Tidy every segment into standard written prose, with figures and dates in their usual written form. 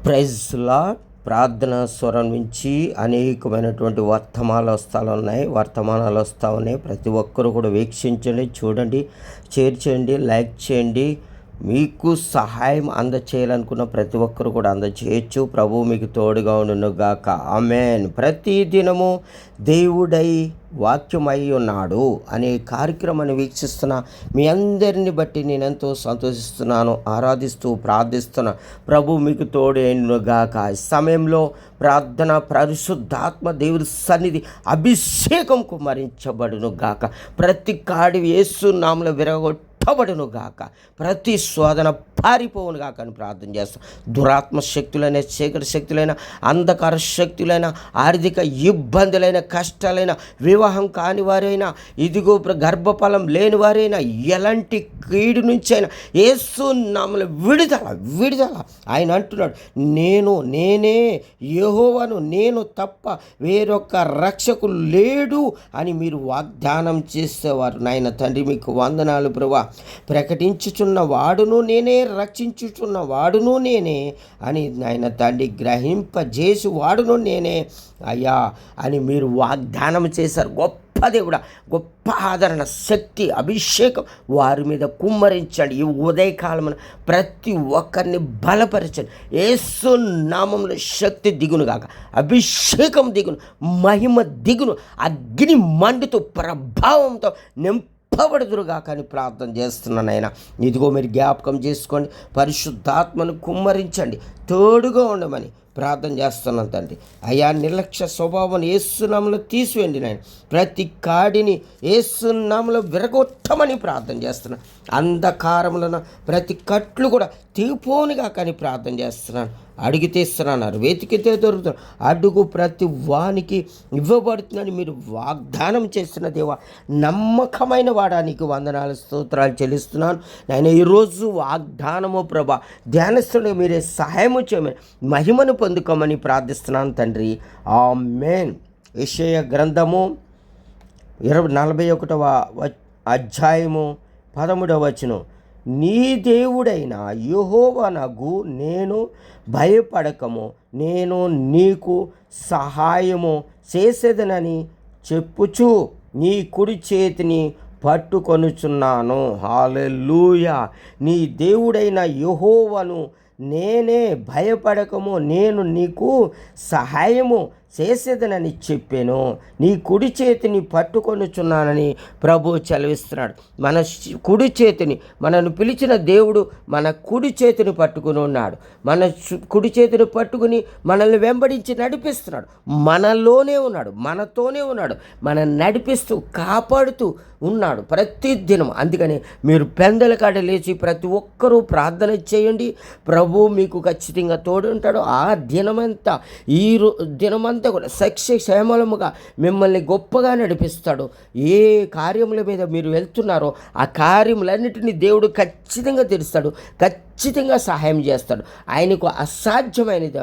Praise lord. ప్రార్థన స్వరం నుంచి అనేకమైనటువంటి వర్తమానాలు వస్తూ ఉన్నాయి. ప్రతి ఒక్కరు కూడా వీక్షించండి, చూడండి, షేర్ చేయండి, లైక్ చేయండి. మీకు సహాయం అందచేయాలనుకున్న ప్రతి ఒక్కరు కూడా అందచేయచ్చు. ప్రభువు మీకు తోడుగా ఉండునుగాక. ఆమేన్. ప్రతి దినము దేవుడై వాక్యమై ఉన్నాడు అనే కార్యక్రమాన్ని వీక్షిస్తున్న మీ అందరిని బట్టి నేను ఎంతో సంతోషిస్తున్నాను, ఆరాధిస్తూ ప్రార్థిస్తున్నా. ప్రభు మీకు తోడైనగాక. ఈ సమయంలో ప్రార్థన, పరిశుద్ధాత్మ దేవుడి సన్నిధి అభిషేకం కుమ్మరించబడును గాక. ప్రతి కాడి యేసు నామములో విరగొట్టబడును గాక. ప్రతి శోధన పారిపోవును గాక అని ప్రార్థన చేస్తాం. దురాత్మ శక్తులైన, చీకటి శక్తులైన, అంధకార శక్తులైన, ఆర్థిక ఇబ్బందులైన, కష్టాలైన, వివాహం కాని వారైనా, ఇదిగో గర్భఫలం లేని వారైనా, ఎలాంటి కీడు నుంచి అయినా యేసు నామములో విడుదల. ఆయన అంటున్నాడు, నేనే యెహోవాను, నేను తప్ప వేరొక రక్షకుడు లేడు అని మీరు వాగ్దానం చేసేవారు. నాయన తండ్రి మీకు వందనాలు ప్రభువా. ప్రకటించుచున్న వాడును నేనే, రక్షించుచున్న వాడును నేనే అని నాయన తండ్రి గ్రహింపజేసి వాడును నేనే అయ్యా అని మీరు వాగ్దానం చేశారు. గొప్ప దేవుడా, గొప్ప ఆదరణ, శక్తి, అభిషేకం వారి మీద కుమ్మరించండి. ఈ ఉదయకాలమున ప్రతి ఒక్కరిని బలపరచండి. యేసు నామములో శక్తి దిగును గాక, అభిషేకం దిగును, మహిమ దిగును, అగ్ని మండుతూ ప్రభావంతో నింపబడుదురుగా కానీ ప్రార్థన చేస్తున్నాను. ఆయన ఇదిగో మీరు జ్ఞాపకం చేసుకోండి. పరిశుద్ధాత్మను కుమ్మరించండి, తోడుగా ఉండమని ప్రార్థన చేస్తున్నాను తండ్రి. అయా నిర్లక్ష్య స్వభావం యేసు నామములో తీసివేయండి నాయన. ప్రతి కాడిని యేసు నామములో విరగొట్టమని ప్రార్థన చేస్తున్నాను. అంధకారములను ప్రతి కట్లు కూడా తెగిపోనుగా కానీ ప్రార్థన చేస్తున్నాను. అడిగితే ఇస్తున్నారు, వెతికితే దొరుకుతున్నారు, అడుగు ప్రతి వానికి ఇవ్వబడుతుందని మీరు వాగ్దానం చేస్తున్న దేవా, నమ్మకమైన వాడానికి వందనాలు, స్తోత్రాలు చెల్లిస్తున్నాను. నేను ఈరోజు వాగ్దానము ప్రభా ధ్యానిస్తుండగా మీరే సహాయము చేయమని, మహిమను పొందుకోమని ప్రార్థిస్తున్నాను తండ్రి. ఆమేన్. యెషయా గ్రంథము 41వ అధ్యాయము 13వ వచనం. నీ దేవుడైన యెహోవానగు నేను భయపడకము, నేను నీకు సహాయము చేసేదనని చెప్పుచు నీ కుడి చేతిని పట్టుకొనుచున్నాను. హల్లెలూయా. నీ దేవుడైన యెహోవాను నేనే భయపడకము, నేను నీకు సహాయము చేసేదనని చెప్పాను, నీ కుడి చేతిని పట్టుకొనుచున్నానని ప్రభు చదివిస్తున్నాడు. మన కుడి చేతిని, మనను పిలిచిన దేవుడు మన కుడి చేతిని పట్టుకుని ఉన్నాడు. మన కుడి చేతిని పట్టుకుని మనల్ని వెంబడించి నడిపిస్తున్నాడు. మనలోనే ఉన్నాడు, మనతోనే ఉన్నాడు, మనల్ని నడిపిస్తూ కాపాడుతూ ఉన్నాడు ప్రతి దినం. అందుకని మీరు పెందల కాడ లేచి ప్రతి ఒక్కరూ ప్రార్థన చేయండి. ప్రభు మీకు ఖచ్చితంగా తోడుంటాడు. ఆ దినమంతా, ఈ దినమంతా కూడా సక్ష్యక్షేమముగా మిమ్మల్ని గొప్పగా నడిపిస్తాడు. ఏ కార్యముల మీద మీరు వెళ్తున్నారో ఆ కార్యములన్నిటినీ దేవుడు ఖచ్చితంగా తెలుస్తాడు, ఖచ్చితంగా సహాయం చేస్తాడు. ఆయనకు అసాధ్యమైనది,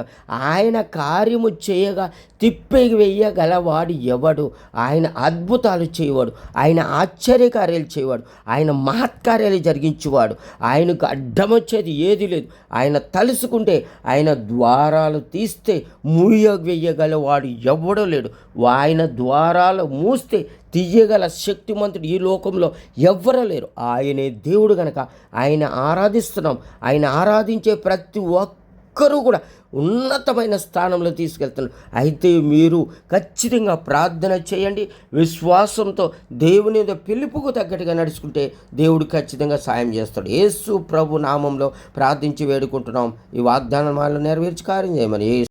ఆయన కార్యము చేయగా తిప్పి వేయగలవాడు ఎవడు? ఆయన అద్భుతాలు చేయవాడు, ఆయన ఆశ్చర్యకార్యాలు చేయవాడు, ఆయన మహత్కార్యాలు జరిగించేవాడు. ఆయనకు అడ్డమొచ్చేది ఏది లేదు. ఆయన తలుసుకుంటే, ఆయన ద్వారాలు తీస్తే మూయవేయగలవాడు ఎవడో లేడు. ఆయన ద్వారాలు మూస్తే తీయగల శక్తిమంతుడు ఈ లోకంలో ఎవ్వరూ లేరు. ఆయనే దేవుడు గనక ఆయన ఆరాధిస్తున్నాం. ఆయన ఆరాధించే ప్రతి ఒక్కరూ కూడా ఉన్నతమైన స్థానంలో తీసుకెళ్తున్నారు. అయితే మీరు ఖచ్చితంగా ప్రార్థన చేయండి. విశ్వాసంతో దేవుని పిలుపుకు తగ్గట్టుగా నడుచుకుంటే దేవుడు ఖచ్చితంగా సాయం చేస్తాడు. యేసు ప్రభు నామంలో ప్రార్థించి వేడుకుంటున్నాం. ఈ వాగ్దానాలను నెరవేర్చి కార్యం చేయమని.